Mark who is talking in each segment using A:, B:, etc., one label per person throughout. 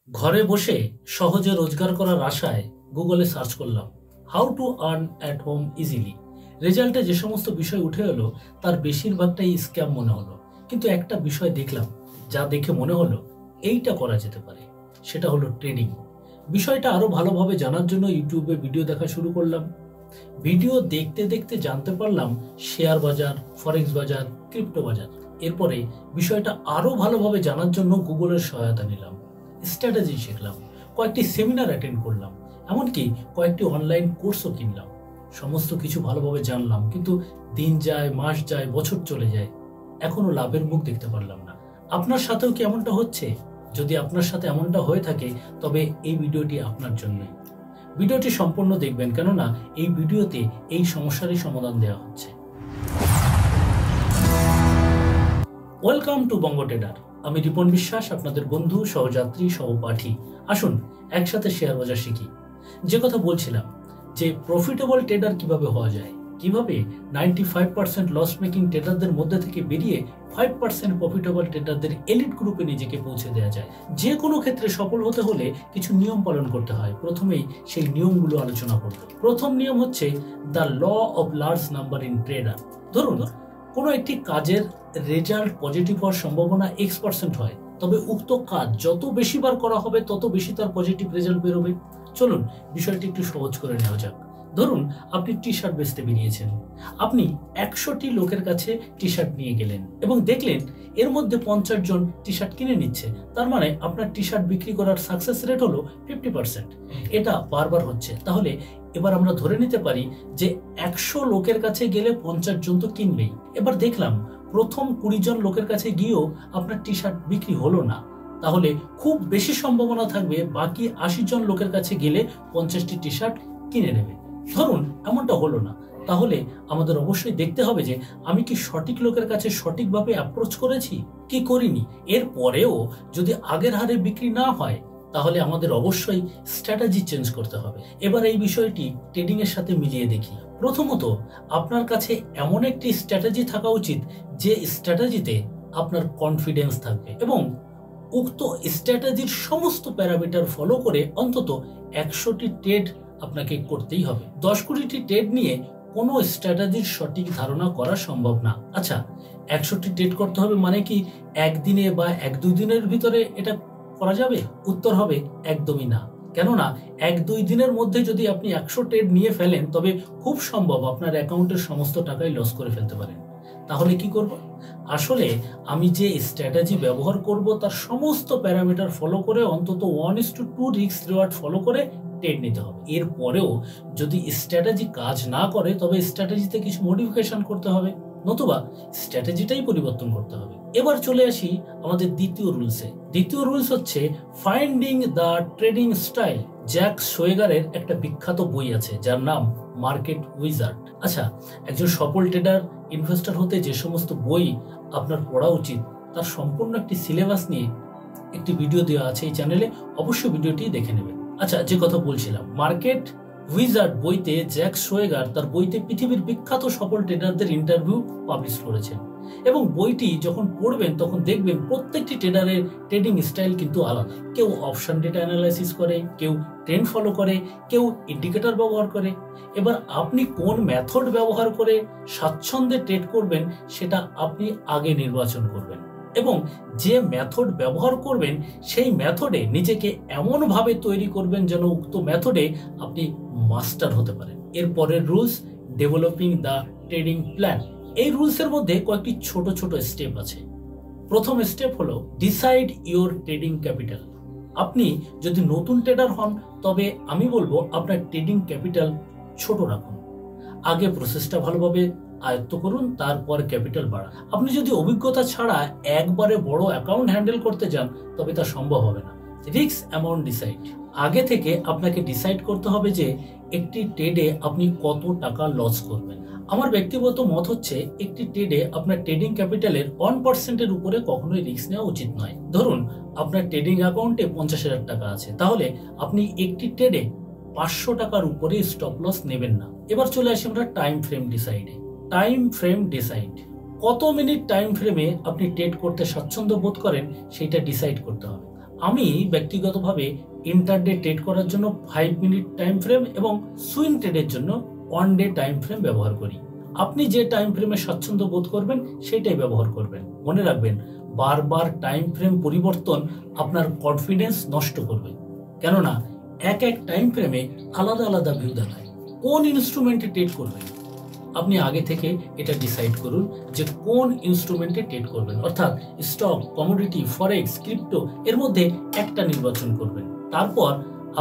A: ঘরে বসে সহজে রোজগার করার আশায় গুগলে সার্চ করলাম how to earn at home easily. রেজাল্টে যে সমস্ত বিষয় উঠে এলো তার বেশিরভাগটাই স্ক্যাম মনে হলো, কিন্তু একটা বিষয় দেখলাম যা দেখে মনে হলো এইটা করা যেতে পারে। সেটা হলো ট্রেডিং। বিষয়টা আরো ভালোভাবে জানার জন্য ইউটিউবে ভিডিও দেখা শুরু করলাম। ভিডিও দেখতে দেখতে জানতে পারলাম শেয়ার বাজার, ফরেক্স বাজার, ক্রিপ্টো বাজার। এরপরে বিষয়টা আরো ভালোভাবে জানার জন্য গুগলের সহায়তা নিলাম, স্ট্র্যাটেজি শিখলাম, কয়েকটি সেমিনার অ্যাটেন্ড করলাম, এমনকি কয়েকটি অনলাইন কোর্সও কিনলাম। সমস্ত কিছু ভালোভাবে জানলাম, কিন্তু দিন যায়, মাস যায়, বছর চলে যায়, এখনো লাভের মুখ দেখতে পারলাম না। আপনার সাথেও কি এমনটা হচ্ছে? যদি আপনার সাথে এমনটা হয়ে থাকে তবে এই ভিডিওটি আপনার জন্য। ভিডিওটি সম্পূর্ণ দেখবেন, কেননা এই ভিডিওতে এই সমস্যারই সমাধান দেওয়া হচ্ছে। Welcome to Banga trader. আমি রিপন বিশ্বাস, আপনাদের বন্ধু, সহযাত্রী, সহপাঠী। আসুন একসাথে শেয়ার বাজার শিখি। যে কথা বলছিলাম, যে প্রফিটেবল ট্রেডার কিভাবে হওয়া যায়, কিভাবে 95% লস মেকিং ট্রেডারদের মধ্যে থেকে বেরিয়ে 5% প্রফিটেবল ট্রেডারদের এলিট গ্রুপে নিজেকে পৌঁছে দেওয়া যায়। যে কোনো ক্ষেত্রে সফল হতে হলে কিছু নিয়ম পালন করতে হয়। প্রথমেই সেই নিয়মগুলো আলোচনা করব। প্রথম নিয়ম হচ্ছে the law of large number in trader. ধরুন কোনো একটি কাজের রেজাল্ট পজিটিভ হওয়ার সম্ভাবনা X% হয়, তবে উক্ত কাজ যত বেশি বার করা হবে তত বেশি তার পজিটিভ রেজাল্ট বেরোবে। চলুন বিষয়টি একটু সহজ করে নেওয়া যাক। ধরুন আপনি টি শার্ট বেচতে বেরিয়েছেন। আপনি 100টি লোকের কাছে টি শার্ট নিয়ে গেলেন এবং দেখলেন এর মধ্যে 50 জন টি শার্ট কিনে নিচ্ছে। তার মানে আপনার টি শার্ট বিক্রি করার সাকসেস রেট হলো 50%। এটা বারবার হচ্ছে। তাহলে এবার আমরা ধরে নিতে পারি যে 100 লোকের কাছে গেলে 50 জন তো কিনবেই। এবার দেখলাম প্রথম 20 জন লোকের কাছে গিয়েও আপনার টি শার্ট বিক্রি হলো না। তাহলে খুব বেশি সম্ভাবনা থাকবে বাকি 80 জন লোকের কাছে গেলে 50টি টি শার্ট কিনে নেবে। ধরুন এমনটা হলো না, তাহলে আমাদের অবশ্যই দেখতে হবে যে আমি কি সঠিক লোকের কাছে সঠিকভাবে অ্যাপ্রোচ করেছি কি করিনি। এর পরেও যদি আগের হারে বিক্রি না হয় তাহলে আমাদের অবশ্যই স্ট্র্যাটেজি চেঞ্জ করতে হবে। এবার এই বিষয়টি ট্রেডিং এর সাথে মিলিয়ে দেখি। প্রথমত, আপনার কাছে এমন একটি স্ট্র্যাটেজি থাকা উচিত যে স্ট্র্যাটেজিতে আপনার কনফিডেন্স থাকবে এবং উক্ত স্ট্র্যাটেজির সমস্ত প্যারামিটার ফলো করে অন্তত 100টি ট্রেড আপনাকে করতেই হবে। 10-20টি ট্রেড নিয়ে কোনো স্ট্র্যাটেজির সঠিক ধারণা করা সম্ভব না। আচ্ছা, 100টি ট্রেড করতে হবে মানে কি একদিনে বা 1-2 দিনের ভিতরে এটা করা যাবে? উত্তর হবে একদমই না। কেননা 1-2 দিনের মধ্যে যদি আপনি 100 ট্রেড নিয়ে ফেলেন তবে খুব সম্ভব আপনার অ্যাকাউন্টের সমস্ত টাকাই লস করে ফেলতে পারেন। তাহলে কি করব? আসলে আমি যে স্ট্র্যাটেজি ব্যবহার করব তার সমস্ত প্যারামিটার ফলো করে অন্তত 1:2 রিস্ক রিওয়ার্ড ফলো করে ট্রেড নিতে হবে। এরপরেও যদি স্ট্র্যাটেজি কাজ না করে তবে স্ট্র্যাটেজিতে কিছু মডিফিকেশন করতে হবে, নতুবা স্ট্র্যাটেজিটাই পরিবর্তন করতে হবে। এবার চলে আসি আমাদের দ্বিতীয় রুলসে। দ্বিতীয় রুলস হচ্ছে finding the trading style. Jack শোয়েগারের একটা বিখ্যাত বই আছে যার নাম মার্কেট উইজার্ড। আচ্ছা, একজন সফল ট্রেডার, ইনভেস্টর হতে যে সমস্ত বই আপনার পড়া উচিত তার সম্পূর্ণ একটি সিলেবাস নিয়ে একটি ভিডিও দেওয়া আছে এই চ্যানেলে, অবশ্যই ভিডিওটি দেখে নেবেন। আচ্ছা, যে কথা বলছিলাম, মার্কেট উইজার্ড বইতে জ্যাক শোয়েগার তার বইতে পৃথিবীর বিখ্যাত সফল ট্রেডারদের ইন্টারভিউ পাবলিশ করেছেন এবং বইটি যখন পড়বেন তখন দেখবেন প্রত্যেকটি ট্রেডারের ট্রেডিং স্টাইল কিন্তু আলাদা। কেউ অপশন ডেটা অ্যানালাইসিস করে, কেউ ট্রেন্ড ফলো করে, কেউ ইন্ডিকেটর ব্যবহার করে। এবার আপনি কোন মেথড ব্যবহার করে স্বাচ্ছন্দ্যে ট্রেড করবেন সেটা আপনি আগে নির্বাচন করবেন এবং যে মেথড ব্যবহার করবেন সেই মেথডে নিজেকে এমনভাবে তৈরি করবেন যেন উক্ত মেথডে আপনি মাস্টার হতে পারেন। এরপরের rules, developing the trading plan. এই রুলসের মধ্যে কয়েকটি ছোট ছোট স্টেপ আছে। প্রথম স্টেপ হলো ডিসাইড ইওর ট্রেডিং ক্যাপিটাল। আপনি যদি নতুন ট্রেডার হন তবে আমি বলবো আপনার ট্রেডিং ক্যাপিটাল ছোট রাখুন। আগে প্রসেসটা ভালোভাবে আয়ত্ত করুন, তারপর ক্যাপিটাল বাড়ান। আপনি যদি অভিজ্ঞতা ছাড়া একবারে বড় অ্যাকাউন্ট হ্যান্ডেল করতে যান তবে তা সম্ভব হবে না। Risk amount decide. আগে থেকে আপনাকে ডিসাইড করতে হবে যে একটি ট্রেডে আপনি কত টাকা লস করবেন। আমার ব্যক্তিগত মত হচ্ছে একটি ট্রেডে আপনার ট্রেডিং ক্যাপিটালের 1%-এর উপরে কখনোই রিস্ক নেওয়া উচিত নয়। ধরুন আপনার ট্রেডিং অ্যাকাউন্টে 50,000 টাকা আছে, তাহলে আপনি একটি ট্রেডে 500 টাকার উপরে স্টপ লস নেবেন না। এবার চলে আসি আমরা টাইম ফ্রেম ডিসাইডে। Time frame decide. কত মিনিট টাইম ফ্রেমে আপনি ট্রেড করতে স্বাচ্ছন্দ্য বোধ করেন সেটা ডিসাইড করতে হবে। আমি ব্যক্তিগতভাবে ইন্টারডে ট্রেড করার জন্য 5 মিনিট টাইম ফ্রেম এবং সুইং ট্রেডের জন্য 1 ডে টাইম ফ্রেম ব্যবহার করি। আপনি যে টাইম ফ্রেমে স্বাচ্ছন্দ্য বোধ করবেন সেটাই ব্যবহার করবেন। মনে রাখবেন, বারবার টাইম ফ্রেম পরিবর্তন আপনার কনফিডেন্স নষ্ট করবে, কেননা এক এক টাইম ফ্রেমে আলাদা আলাদা ভিউ দেখায়। কোন ইনস্ট্রুমেন্টে ট্রেড করবেন আপনি আগে থেকে এটা ডিসাইড করুন যে কোন ইনস্ট্রুমেন্টে ট্রেড করবেন, অর্থাৎ স্টক, কমোডিটি, ফরেক্স, ক্রিপ্টো এর মধ্যে একটা নির্বাচন করবেন। তারপর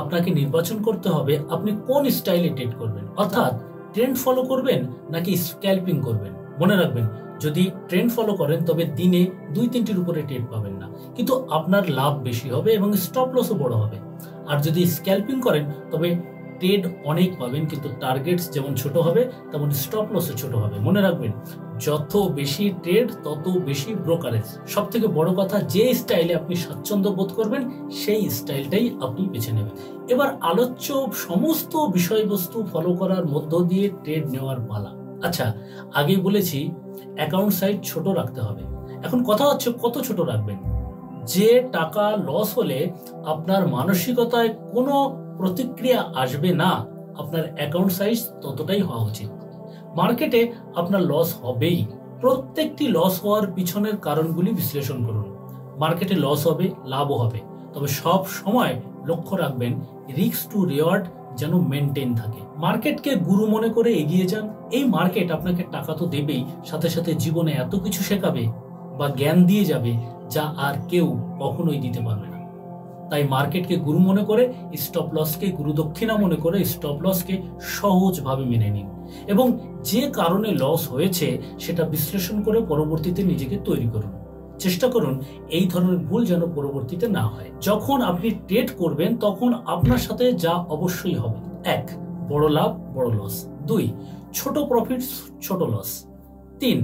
A: আপনাকে নির্বাচন করতে হবে আপনি কোন স্টাইলে ট্রেড করবেন, অর্থাৎ ট্রেন্ড ফলো করবেন নাকি স্ক্যাল্পিং করবেন। মনে রাখবেন, যদি ট্রেন্ড ফলো করেন তবে দিনে 2-3টির উপরে ট্রেড পাবেন না, কিন্তু আপনার লাভ বেশি হবে এবং স্টপ লসও বড় হবে। আর যদি স্ক্যাল্পিং করেন তবে ট্রেড অনেক পাবেন, কিন্তু টার্গেটস যেমন ছোট হবে তেমন স্টপ লসও ছোট হবে। মনে রাখবেন, যত বেশি ট্রেড তত বেশি ব্রোকারেজ। সব থেকে বড় কথা, যে স্টাইলে আপনি স্বাচ্ছন্দ্য বোধ করবেন সেই স্টাইলটাই আপনি বেছে নেবেন। এবার আলোচ্য সমস্ত বিষয়বস্তু ফলো করার মধ্য দিয়ে ট্রেড নেওয়ার পালা। আচ্ছা, আগেই বলেছি অ্যাকাউন্ট সাইজ ছোট রাখতে হবে। এখন কথা হচ্ছে কত ছোট রাখবেন। যে টাকা লস হলে আপনার মানসিকতায় কোনো প্রতিক্রিয়া আসবে না, আপনার অ্যাকাউন্ট সাইজ ততটাই হওয়া উচিত। মার্কেটে আপনার লস হবেই। প্রত্যেকটি লস হওয়ার পিছনের কারণগুলি বিশ্লেষণ করুন। মার্কেটে লস হবে, লাভও হবে, তবে সব সময় লক্ষ্য রাখবেন রিস্ক টু রিওয়ার্ড যেন মেনটেন থাকে। মার্কেটকে গুরু মনে করে এগিয়ে যান। এই মার্কেট আপনাকে টাকা তো দেবেই, সাথে সাথে জীবনে এত কিছু শেখাবে বা জ্ঞান দিয়ে যাবে যা আর কেউ কখনোই দিতে পারবে না। তাই মার্কেটকে গুরু মনে করে, স্টপ লসকে গুরু দক্ষিণা মনে করে স্টপ লসকে সহজভাবে মেনে নিন এবং যে কারণে লস হয়েছে সেটা বিশ্লেষণ করে পরবর্তীতে নিজেকে তৈরি করুন। চেষ্টা করুন এই ধরনের ভুল যেন পরবর্তীতে না হয়। যখন আপনি ট্রেড করবেন তখন আপনার সাথে যা অবশ্যই হবে: 1. বড় লাভ বড় লস, 2. ছোট প্রফিট ছোট loss, 3.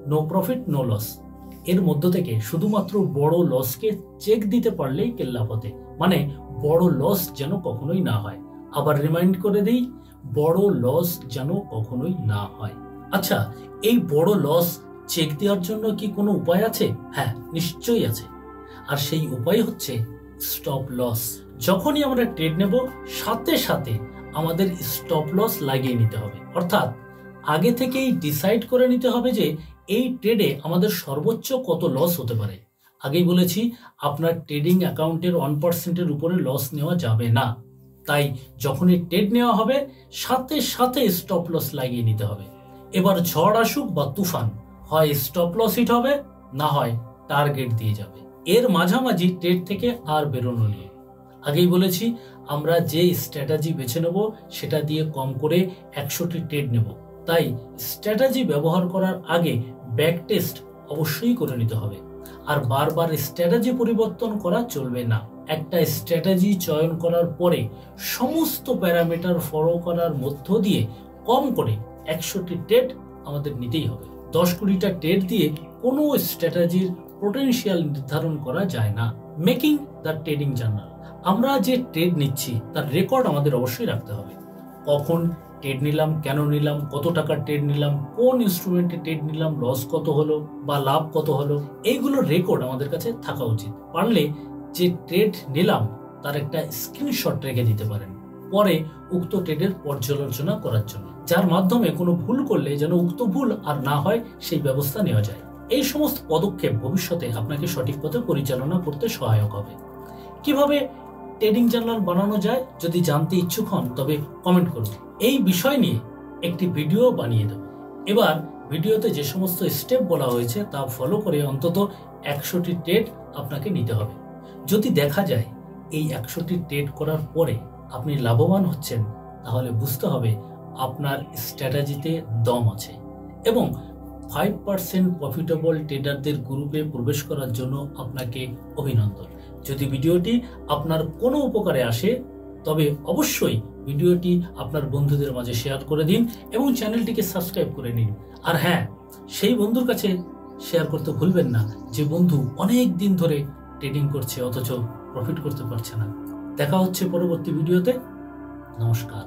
A: No profit no loss. এর মধ্য থেকে শুধুমাত্র বড় লসকে চেক দিতে পারলেই কেল্লাফতে, মানে বড় লস যেন কখনোই না হয়। আবার রিমাইন্ড করে দেই, বড় লস যেন কখনোই না হয়। আচ্ছা, এই বড় লস চেক দেওয়ার জন্য কি কোনো উপায় আছে? হ্যাঁ, নিশ্চয়ই আছে। আর সেই উপায় হচ্ছে স্টপ লস। যখনই আমরা ট্রেড নেব সাথে সাথে আমাদের স্টপ লস লাগিয়ে নিতে হবে, অর্থাৎ আগে থেকেই ডিসাইড করে নিতে হবে যে এই ট্রেডে আমাদের সর্বোচ্চ কত লস হতে পারে। আগেই বলেছি, আপনার ট্রেডিং অ্যাকাউন্টের 1%-এর উপরে লস নেওয়া যাবে না। তাই যখনই ট্রেড নেওয়া হবে সাথে সাথে স্টপ লস লাগিয়ে নিতে হবে। এবার ঝড় আসুক বা তুফান, হয় স্টপ লস হিট হবে, না হয় টার্গেট দিয়ে যাবে। এর মাঝামাঝি ট্রেড থেকে আর বেরোনো নেই। আগেই বলেছি, আমরা যে স্ট্র্যাটেজি বেছে নেব সেটা দিয়ে কম করে 100টি ট্রেড নেব। তাই স্ট্র্যাটেজি ব্যবহার করার আগে ব্যাক টেস্ট অবশ্যই করে নিতে হবে। আর বারবার স্ট্র্যাটেজি পরিবর্তন করা চলবে না। একটা স্ট্র্যাটেজি চয়ন করার পরে সমস্ত প্যারামিটার ফলো করার মধ্য দিয়ে কম করে 100টি ট্রেড আমাদের নিতেই হবে। 10-20টা ট্রেড দিয়ে কোনো স্ট্র্যাটেজির পোটেনশিয়াল নির্ধারণ করা যায় না। Making the trading journal. আমরা যে ট্রেড নিচ্ছি তার রেকর্ড আমাদের অবশ্যই রাখতে হবে। কখন ট্রেড নিলাম, কেন নিলাম, কত টাকার ট্রেড নিলাম, কোন ইনস্ট্রুমেন্টে ট্রেড নিলাম, লস কত হলো বা লাভ কত হলো, এইগুলোর রেকর্ড আমাদের কাছে থাকা উচিত। পারলে যে ট্রেড নিলাম তার একটা স্ক্রিনশট রেখে দিতে পারেন পরে উক্ত ট্রেডের পর্যালোচনা করার জন্য, যার মাধ্যমে কোনো ভুল করলে যেন উক্ত ভুল আর না হয় সেই ব্যবস্থা নেওয়া যায়। এই সমস্ত পদক্ষেপ ভবিষ্যতে আপনাকে সঠিক পথে পরিচালনা করতে সহায়ক হবে। কিভাবে ট্রেডিং জার্নাল বানানো যায় যদি জানতে ইচ্ছুক হন তবে কমেন্ট করুন। এই বিষয় নিয়ে একটি ভিডিও বানিয়ে দেব। এবার ভিডিওতে যে সমস্ত স্টেপ বলা হয়েছে তা ফলো করে অন্তত 100টি ট্রেড আপনাকে নিতে হবে। যদি দেখা যায় এই 100টি ট্রেড করার পরে আপনি লাভবান হচ্ছেন, তাহলে বুঝতে হবে আপনার স্ট্র্যাটেজিতে দম আছে এবং 5% প্রফিটেবল ট্রেডারদের গ্রুপে প্রবেশ করার জন্য আপনাকে অভিনন্দন। যদি ভিডিওটি আপনার কোনো উপকারে আসে তবে অবশ্যই ভিডিওটি আপনার বন্ধুদের মাঝে শেয়ার করে দিন এবং চ্যানেলটিকে সাবস্ক্রাইব করে নিন। আর হ্যাঁ, সেই বন্ধুর কাছে শেয়ার করতে ভুলবেন না যে বন্ধু অনেক দিন ধরে ট্রেডিং করছে অথচ প্রফিট করতে পারছে না। দেখা হচ্ছে পরবর্তী ভিডিওতে। নমস্কার।